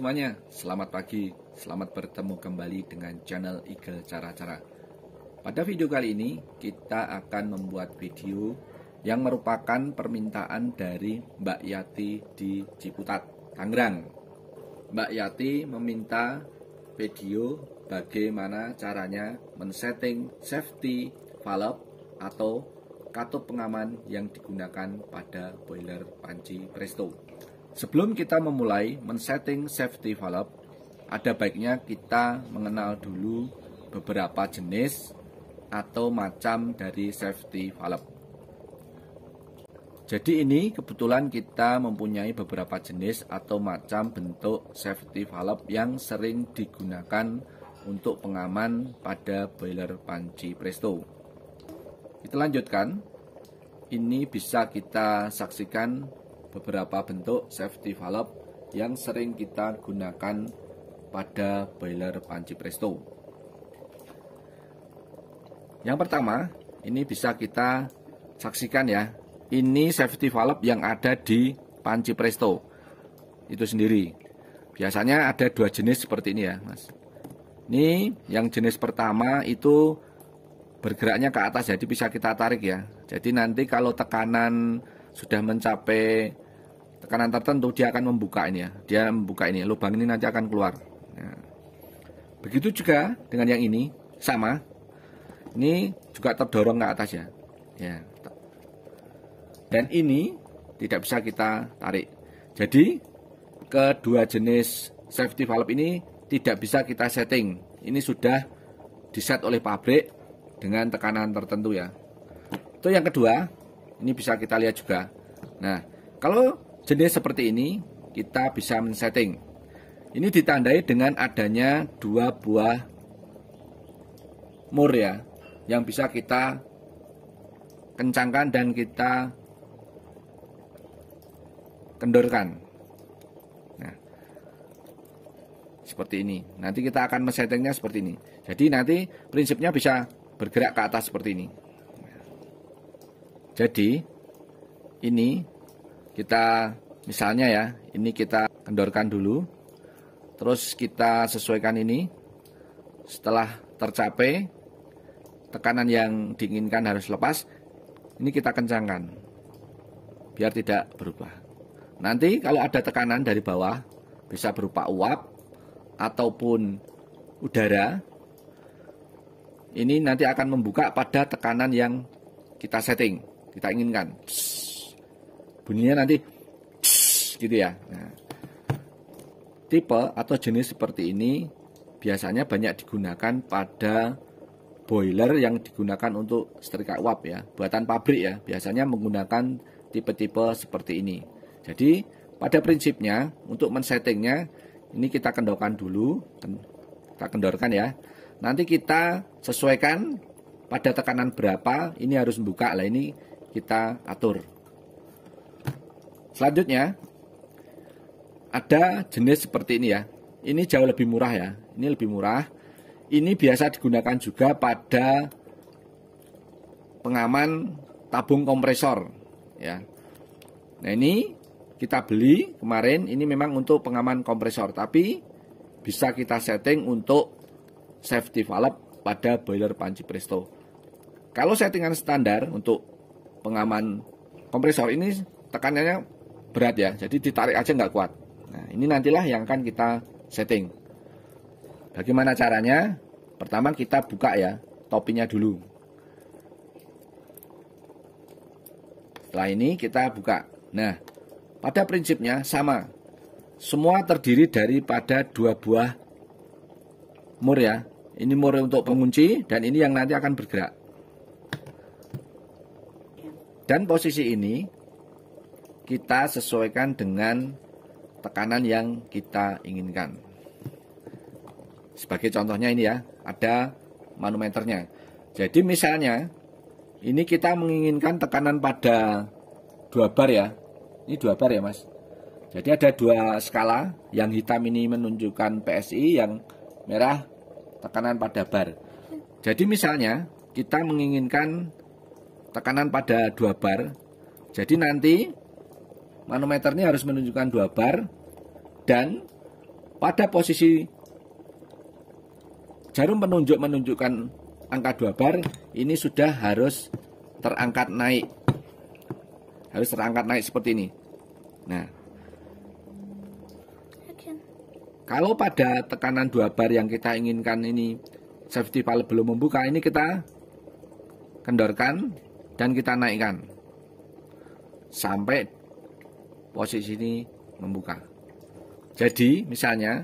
semuanya, selamat pagi, selamat bertemu kembali dengan channel Eagle Cara-Cara. Pada video kali ini kita akan membuat video yang merupakan permintaan dari Mbak Yati di Ciputat, Tangerang. Mbak Yati meminta video bagaimana caranya men-setting safety valve atau katup pengaman yang digunakan pada boiler panci Presto. Sebelum kita memulai men-setting safety valve, ada baiknya kita mengenal dulu beberapa jenis atau macam dari safety valve. Jadi ini kebetulan kita mempunyai beberapa jenis atau macam bentuk safety valve yang sering digunakan untuk pengaman pada boiler panci Presto. Kita lanjutkan. Ini bisa kita saksikan beberapa bentuk safety valve yang sering kita gunakan pada boiler panci Presto. Yang pertama, ini bisa kita saksikan ya. Ini safety valve yang ada di panci Presto itu sendiri. Biasanya ada dua jenis seperti ini ya, Mas. Ini yang jenis pertama itu bergeraknya ke atas, jadi bisa kita tarik ya. Jadi nanti kalau tekanan sudah mencapai tekanan tertentu, dia akan membuka ini ya. Dia membuka ini, lubang ini nanti akan keluar. Nah, begitu juga dengan yang ini, sama. Ini juga terdorong ke atas ya. Dan ini tidak bisa kita tarik. Jadi kedua jenis safety valve ini tidak bisa kita setting. Ini sudah diset oleh pabrik dengan tekanan tertentu ya. Itu yang kedua, ini bisa kita lihat juga. Nah, kalau jenis seperti ini kita bisa men-setting. Ini ditandai dengan adanya dua buah mur ya, yang bisa kita kencangkan dan kita kendorkan. Nah, seperti ini. Nanti kita akan men-settingnya seperti ini. Jadi nanti prinsipnya bisa bergerak ke atas seperti ini. Jadi ini kita misalnya ya, ini kita kendorkan dulu, terus kita sesuaikan ini. Setelah tercapai tekanan yang diinginkan harus lepas, ini kita kencangkan biar tidak berubah. Nanti kalau ada tekanan dari bawah, bisa berupa uap ataupun udara, ini nanti akan membuka pada tekanan yang kita setting, kita inginkan. Bunyinya nanti gitu ya. Nah, tipe atau jenis seperti ini biasanya banyak digunakan pada boiler yang digunakan untuk setrika uap ya, buatan pabrik ya. Biasanya menggunakan tipe-tipe seperti ini. Jadi pada prinsipnya untuk men-settingnya ini kita kendorkan dulu, kita kendorkan ya. Nanti kita sesuaikan pada tekanan berapa ini harus membuka lah, ini kita atur. Selanjutnya ada jenis seperti ini ya. Ini jauh lebih murah ya. Ini lebih murah. Ini biasa digunakan juga pada pengaman tabung kompresor ya. Nah, ini kita beli kemarin, ini memang untuk pengaman kompresor, tapi bisa kita setting untuk safety valve pada boiler panci Presto. Kalau settingan standar untuk pengaman kompresor ini tekanannya berat ya, jadi ditarik aja nggak kuat. Nah, ini nantilah yang akan kita setting. Bagaimana caranya? Pertama kita buka ya topinya dulu. Setelah ini kita buka. Nah, pada prinsipnya sama. Semua terdiri daripada dua buah mur ya. Ini mur untuk pengunci dan ini yang nanti akan bergerak. Dan posisi ini kita sesuaikan dengan tekanan yang kita inginkan. Sebagai contohnya ini ya, ada manometernya. Jadi misalnya ini kita menginginkan tekanan pada 2 bar ya. Ini 2 bar ya Mas. Jadi ada dua skala, yang hitam ini menunjukkan PSI, yang merah tekanan pada bar. Jadi misalnya kita menginginkan tekanan pada 2 bar. Jadi nanti manometer ini harus menunjukkan 2 bar dan pada posisi jarum penunjuk menunjukkan angka 2 bar, ini sudah harus terangkat naik. Harus terangkat naik seperti ini. Nah, kalau pada tekanan 2 bar yang kita inginkan ini safety valve belum membuka, ini kita kendorkan dan kita naikkan sampai posisi ini membuka. Jadi misalnya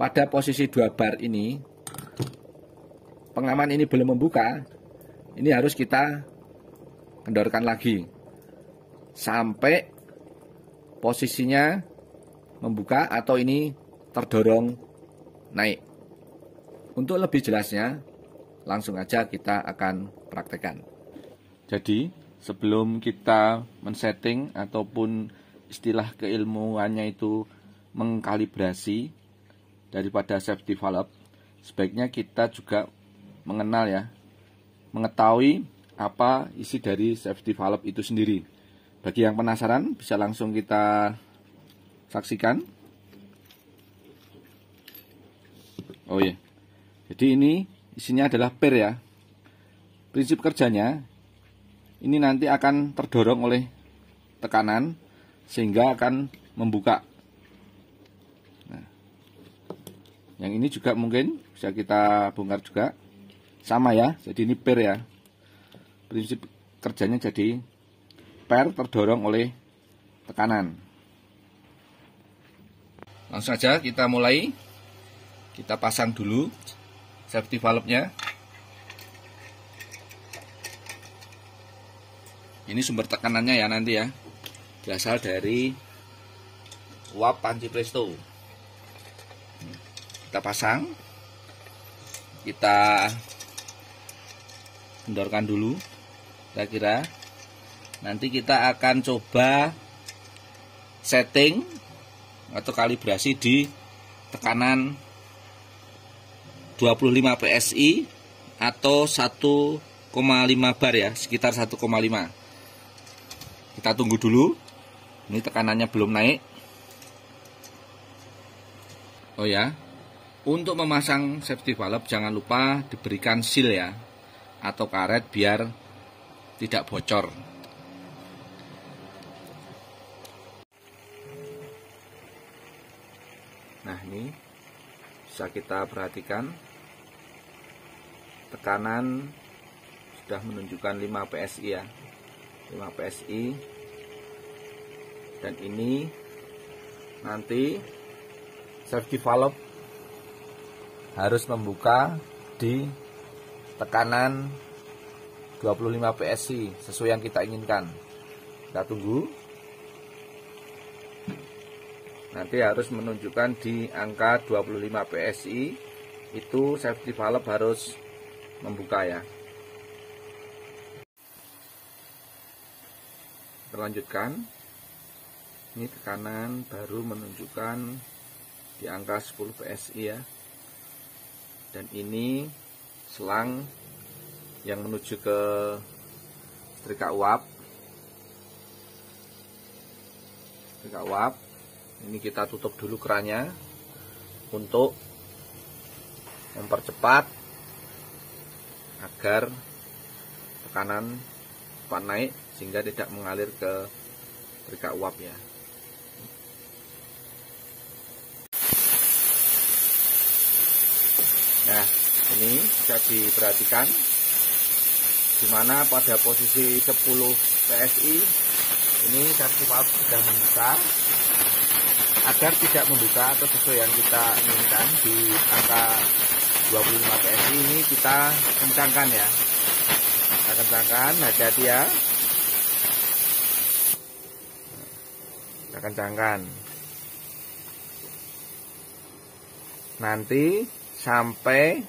pada posisi 2 bar ini pengaman ini belum membuka, ini harus kita kendorkan lagi sampai posisinya membuka atau ini terdorong naik. Untuk lebih jelasnya, langsung aja kita akan praktekkan. Jadi, sebelum kita men-setting ataupun istilah keilmuannya itu mengkalibrasi daripada safety valve, sebaiknya kita juga mengenal ya, mengetahui apa isi dari safety valve itu sendiri. Bagi yang penasaran, bisa langsung kita saksikan. Oh iya, jadi ini isinya adalah per ya. Prinsip kerjanya, ini nanti akan terdorong oleh tekanan sehingga akan membuka. Nah, yang ini juga mungkin bisa kita bongkar juga, sama ya. Jadi ini per ya. Prinsip kerjanya jadi per terdorong oleh tekanan. Langsung saja kita mulai. Kita pasang dulu safety valve-nya. Ini sumber tekanannya ya nanti ya, berasal dari uap panci presto. Kita pasang, kita kendorkan dulu. Kira-kira nanti kita akan coba setting atau kalibrasi di tekanan 25 PSI atau 1,5 bar ya, sekitar 1,5. Kita tunggu dulu. Ini tekanannya belum naik. Oh ya, untuk memasang safety valve jangan lupa diberikan seal ya, atau karet biar tidak bocor. Nah, ini bisa kita perhatikan tekanan sudah menunjukkan 5 PSI ya, 5 PSI. Dan ini nanti safety valve harus membuka di tekanan 25 PSI sesuai yang kita inginkan. Kita tunggu. Nanti harus menunjukkan di angka 25 PSI, itu safety valve harus membuka ya. Terlanjutkan. Ini tekanan baru menunjukkan di angka 10 PSI ya. Dan ini selang yang menuju ke setrika uap. Setrika uap. Ini kita tutup dulu kerannya untuk mempercepat agar tekanan cepat naik sehingga tidak mengalir ke setrika uap ya. Nah, ini bisa diperhatikan di mana pada posisi 10 PSI ini safety valve sudah membuka. Agar tidak membuka atau sesuai yang kita inginkan di angka 25 PSI ini, kita kencangkan ya. Kita kencangkan, hati-hati ya. Kita kencangkan. Nanti sampai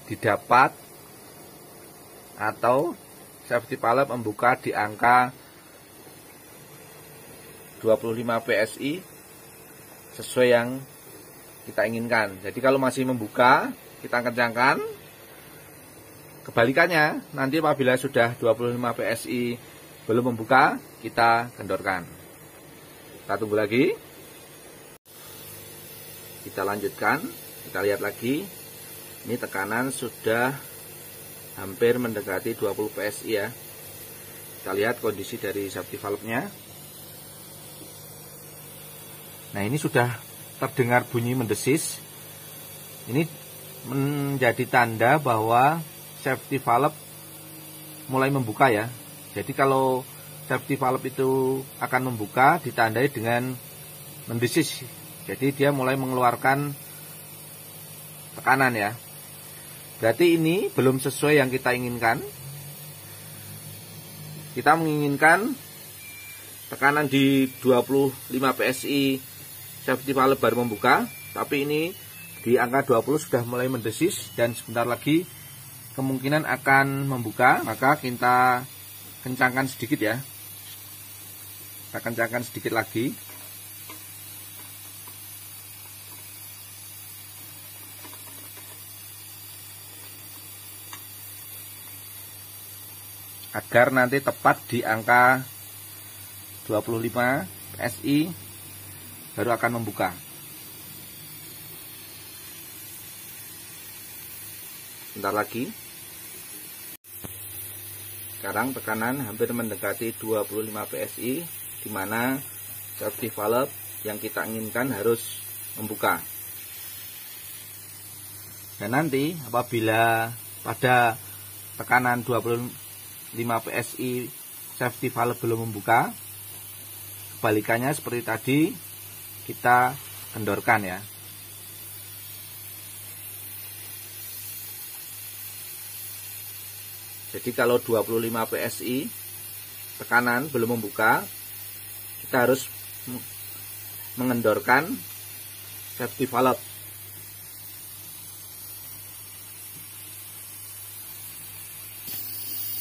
didapat atau safety valve membuka di angka 25 PSI sesuai yang kita inginkan. Jadi kalau masih membuka, kita kencangkan. Kebalikannya, nanti apabila sudah 25 PSI belum membuka, kita kendorkan. Kita tunggu lagi. Kita lanjutkan, kita lihat lagi. Ini tekanan sudah hampir mendekati 20 PSI ya. Kita lihat kondisi dari safety valve-nya. Nah, ini sudah terdengar bunyi mendesis. Ini menjadi tanda bahwa safety valve mulai membuka ya. Jadi kalau safety valve itu akan membuka ditandai dengan mendesis. Jadi dia mulai mengeluarkan tekanan ya. Berarti ini belum sesuai yang kita inginkan. Kita menginginkan tekanan di 25 PSI safety valve baru membuka, tapi ini di angka 20 sudah mulai mendesis dan sebentar lagi kemungkinan akan membuka. Maka kita kencangkan sedikit ya. Kita kencangkan sedikit lagi. Agar nanti tepat di angka 25 PSI baru akan membuka. Sebentar lagi. Sekarang tekanan hampir mendekati 25 PSI, di mana safety valve yang kita inginkan harus membuka. Dan nanti apabila pada tekanan 25 PSI safety valve belum membuka, kebalikannya seperti tadi, kita kendorkan ya. Jadi kalau 25 PSI tekanan belum membuka, kita harus mengendorkan safety valve.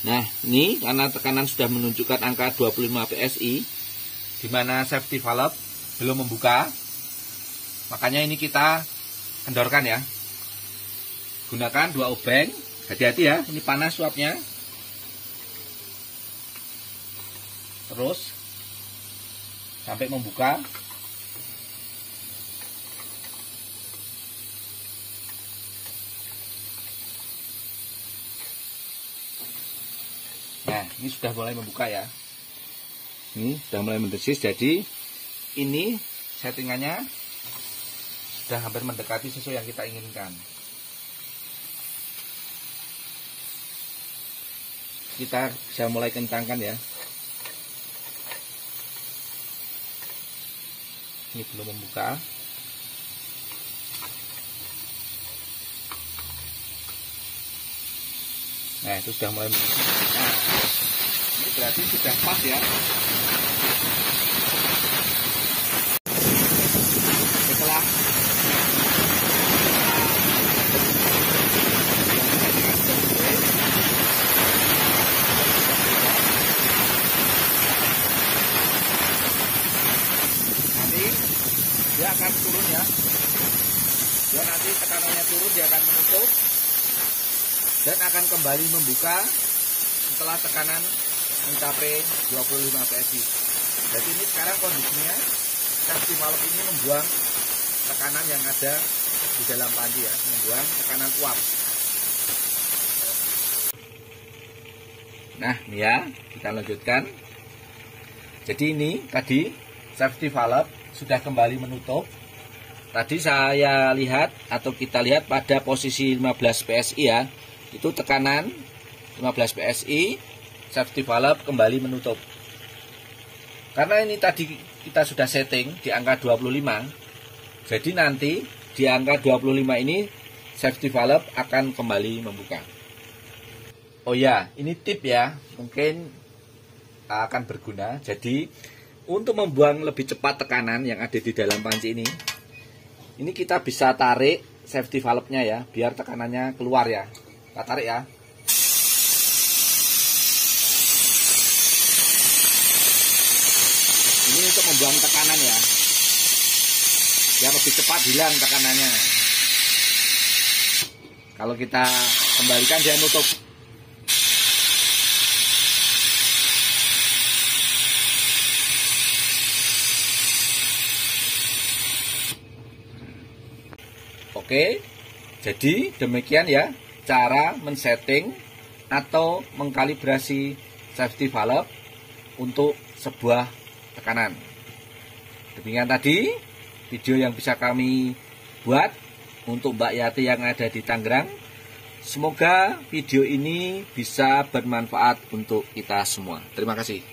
Nah, ini karena tekanan sudah menunjukkan angka 25 PSI, di mana safety valve belum membuka, makanya ini kita kendorkan ya. Gunakan 2 obeng, hati-hati ya, ini panas suapnya. Terus sampai membuka. Nah, ini sudah mulai membuka ya. Ini sudah mulai mendesis, jadi ini settingannya sudah hampir mendekati sesuai yang kita inginkan. Kita bisa mulai kencangkan ya. Ini belum membuka. Nah, itu sudah mulai membuka. Nah, ini berarti sudah pas ya. Setelah nanti dia akan turun ya. Dia nanti tekanannya turun, dia akan menutup dan akan kembali membuka setelah tekanan mencapai 25 PSI. Jadi ini sekarang kondisinya safety valve ini membuang tekanan yang ada di dalam panci ya, membuang tekanan uap. Nah, ini ya, kita lanjutkan. Jadi ini tadi safety valve sudah kembali menutup. Tadi saya lihat atau kita lihat pada posisi 15 PSI ya. Itu tekanan 15 PSI, safety valve kembali menutup. Karena ini tadi kita sudah setting di angka 25, jadi nanti di angka 25 ini safety valve akan kembali membuka. Oh ya, ini tip ya, mungkin akan berguna. Jadi untuk membuang lebih cepat tekanan yang ada di dalam panci ini kita bisa tarik safety valve-nya ya, biar tekanannya keluar ya. Kita tarik ya. Ini untuk membuang tekanan ya. Biar lebih cepat hilang tekanannya. Kalau kita kembalikan dia nutup. Oke, jadi demikian ya cara men-setting atau mengkalibrasi safety valve untuk sebuah tekanan. Demikian tadi video yang bisa kami buat untuk Mbak Yati yang ada di Tangerang. Semoga video ini bisa bermanfaat untuk kita semua. Terima kasih.